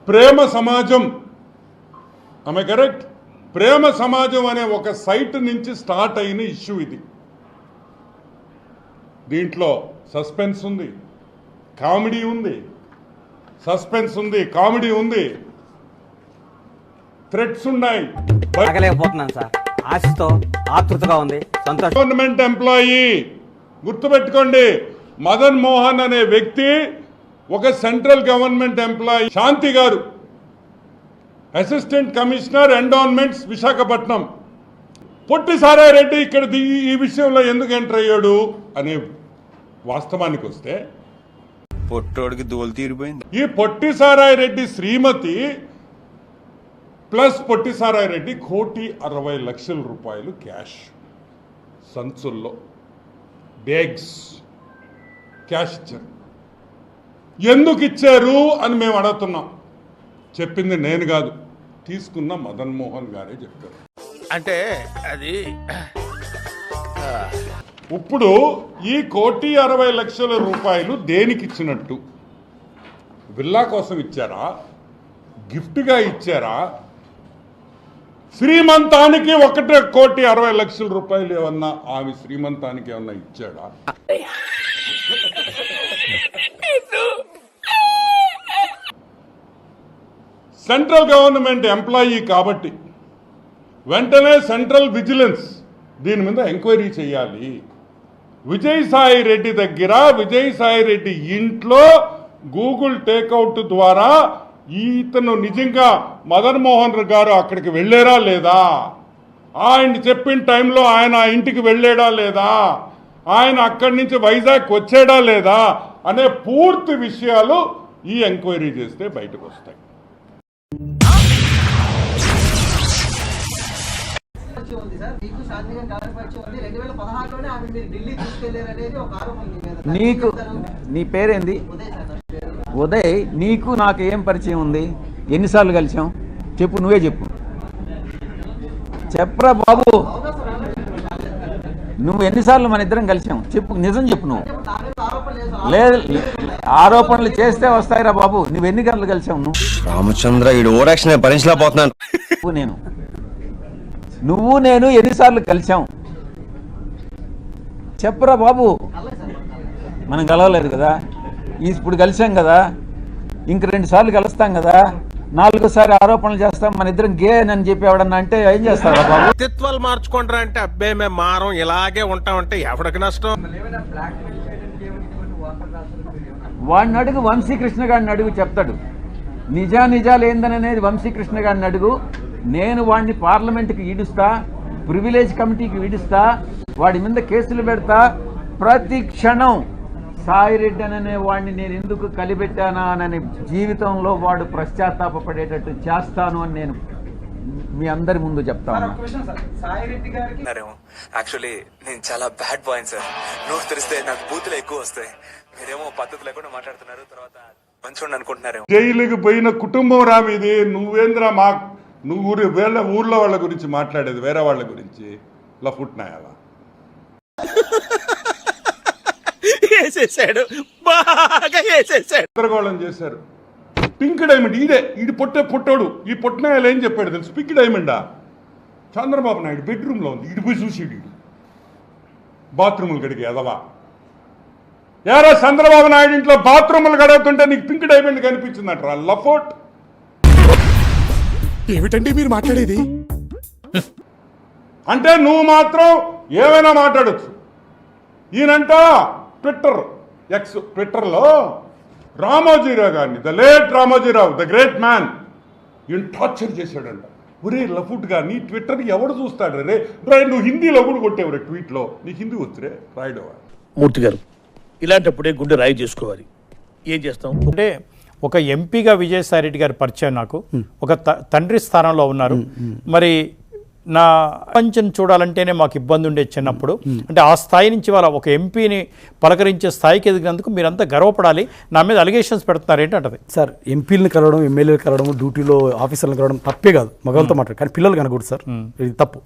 ప్రేమ సమాజం, ఆమె కరెక్ట్, ప్రేమ సమాజం అనే ఒక సైట్ నుంచి స్టార్ట్ అయిన ఇష్యూ ఇది. దీంట్లో సస్పెన్స్ ఉంది, కామెడీ ఉంది, సస్పెన్స్ ఉంది, కామెడీ ఉంది, థ్రెట్స్ ఉన్నాయి. ఆగలేకపోతున్నాను సార్, ఆశతో ఆతృతగా ఉంది. సంతోషం. గవర్నమెంట్ ఎంప్లాయీ గుర్తుపెట్టుకోండి, మదన్ మోహన్ అనే వ్యక్తి ఒక central government employee. Shanti garu assistant commissioner endowments Visakhapatnam. పొట్టి సారాయి రెడ్డి ఇక్కడ ఈ విషయంలో ఎందుకు ఎంటర్ అయ్యాడు అనే వాస్తవానికి వస్తే, పొట్టోడికి దోలు తీరిపోయింది. ఈ పొట్టి సారాయి రెడ్డి శ్రీమతి ప్లస్ పొట్టి సారాయి రెడ్డి 1,60,00,000 రూపాయలు క్యాష్ సంచుల్లో బ్యాగ్స్ క్యాష్ ఇచ్చారు. ఎందుకు ఇచ్చారు అని మేము అడుగుతున్నాం. చెప్పింది నేను కాదు, తీసుకున్న మదన్ మోహన్ గారే చెప్పారు. అంటే అది ఇప్పుడు ఈ 1,60,00,000 రూపాయలు దేనికి ఇచ్చినట్టు? విల్లా కోసం ఇచ్చారా, గిఫ్ట్గా ఇచ్చారా, శ్రీమంతానికి 1,60,00,000 రూపాయలు ఏమన్నా ఆమె శ్రీమంతానికి ఏమన్నా ఇచ్చాడా? సెంట్రల్ గవర్నమెంట్ ఎంప్లాయీ కాబట్టి వెంటనే సెంట్రల్ విజిలెన్స్ దీని మీద ఎంక్వైరీ చేయాలి. విజయసాయి రెడ్డి దగ్గర, విజయసాయి రెడ్డి ఇంట్లో గూగుల్ టేక్అవుట్ ద్వారా ఇతను నిజంగా మదన్ మోహన్ గారు అక్కడికి వెళ్ళారా లేదా, ఆయన చెప్పిన టైంలో ఆయన ఇంటికి వెళ్ళాడా లేదా, ఆయన అక్కడి నుంచి వైజాగ్ వచ్చాడా లేదా అనే పూర్తి విషయాలు ఈ ఎంక్వైరీ చేస్తే బయటకు వస్తాయి. నీకు నీ పేరేంది? ఉదయ్. నీకు నాకు ఏం పరిచయం ఉంది? ఎన్నిసార్లు కలిసాం చెప్పు, నువ్వే చెప్పు. చెప్పరా బాబు, నువ్వు ఎన్నిసార్లు మన ఇద్దరం కలిసాం చెప్పు, నిజం చెప్పు. నువ్వు లేదు, ఆరోపణలు చేస్తే వస్తాయిరా బాబు. నువ్వు ఎన్ని గంటలు కలిసావు? నువ్వు రామచంద్ర ఈ ఓరాక్షన్ భరించలేకపోతున్నాను. నువ్వు నేను ఎన్నిసార్లు కలిసాం చెప్పరా బాబు. మనం కలవలేదు కదా, ఇప్పుడు కలిసాం కదా, ఇంక 2 సార్లు కలుస్తాం కదా, 4వసారి ఆరోపణలు చేస్తాం మన ఇద్దరం గే అని చెప్పి ఎవడన్నా అంటే ఏం చేస్తారా బాబు? వ్యక్తిత్వాలు మార్చుకుంటారా అంటే అబ్బే మేము మారం ఇలాగే ఉంటామంటే ఎవడికి నష్టం? వాడిని అడుగు, వంశీకృష్ణ గారిని అడుగు, చెప్తాడు. నిజాలు ఏందనేది వంశీకృష్ణ గారిని అడుగు. నేను వాడిని పార్లమెంట్కి ఈడుస్తా, ప్రివిలేజ్ కమిటీకి ఈడుస్తా, వాడి మీద కేసులు పెడతా. ప్రతి క్షణం సాయిరెడ్డి అనే వాడిని నేను ఎందుకు కలిపెట్టానా అని జీవితంలో వాడు పశ్చాత్తాపడేటట్టు చేస్తాను అని నేను మీ అందరి ముందు చెప్తాను. యాక్చువల్లీ నేను చాలా బ్యాడ్ బాయ్ సార్. నోరు తెరిస్తే నాకు బూతులు ఎక్కువ వస్తాయి. మీరేమో పద్ధతి లేకుండా మాట్లాడుతున్నారు, తర్వాత మంచిగా అనుకుంటున్నారు. జైలుకి పోయిన కుటుంబం రా మీది. నువ్వేంద్రా నువ్వు ఊర్లో వాళ్ళ గురించి మాట్లాడేది, వేరే వాళ్ళ గురించి లఫుట్నాయాలా గందరగోళం చేశారు. పింక్ డైమండ్ ఇది పొట్టోడు, ఈ పొట్టనాయాలు ఏం చెప్పాడు తెలుసు? పింక్ డైమండా చంద్రబాబు నాయుడు బెడ్రూమ్లో ఉంది, ఇటు పోయి చూసాడు. బాత్రూములు గడిగి ఎదవా యారా చంద్రబాబు నాయుడు ఇంట్లో బాత్రూములు గడుగుతుంటే నీకు పింక్ డైమండ్ కనిపించిందంటారా? లఫోట్ ఏమిటండి మీరు మాట్లాడేది? అంటే నువ్వు మాత్రం ఏమైనా మాట్లాడచ్చు. ఈయనంట ట్విట్టర్లో రామోజీరావు గారిని, the late Ramoji Rao, the great man, ఈయన టార్చర్ చేశాడంట. ఒరే లఫుట్ గారిని ట్విట్టర్ ఎవడు చూస్తాడు రే? నువ్వు హిందీలో కూడా కొట్టేవు రే ట్వీట్లో. నీకు హిందీ వచ్చురే రాయడవా? మూర్తి గారు, ఇలాంటప్పుడే గుండె రాయి చేసుకోవాలి. ఏం చేస్తాం అంటే ఒక ఎంపీగా విజయసాయి రెడ్డి గారి పరిచయం నాకు, ఒక తండ్రి స్థానంలో ఉన్నారు. మరి నా ప్రపంచం చూడాలంటేనే మాకు ఇబ్బంది ఉండేది చిన్నప్పుడు. అంటే ఆ స్థాయి నుంచి వాళ్ళ ఒక ఎంపీని పలకరించే స్థాయికి ఎదిగినందుకు మీరంతా గర్వపడాలి. నా మీద అలిగేషన్స్ పెడుతున్నారు ఏంటంటది? సార్, ఎంపీలను కలవడం, ఎమ్మెల్యేలు కలవడం, డ్యూటీలో ఆఫీసర్లను కలవడం తప్పే కాదు. మగవాళ్ళతో మాట్లాడు, కానీ పిల్లలు కనకూడదు సార్, ఇది తప్పు.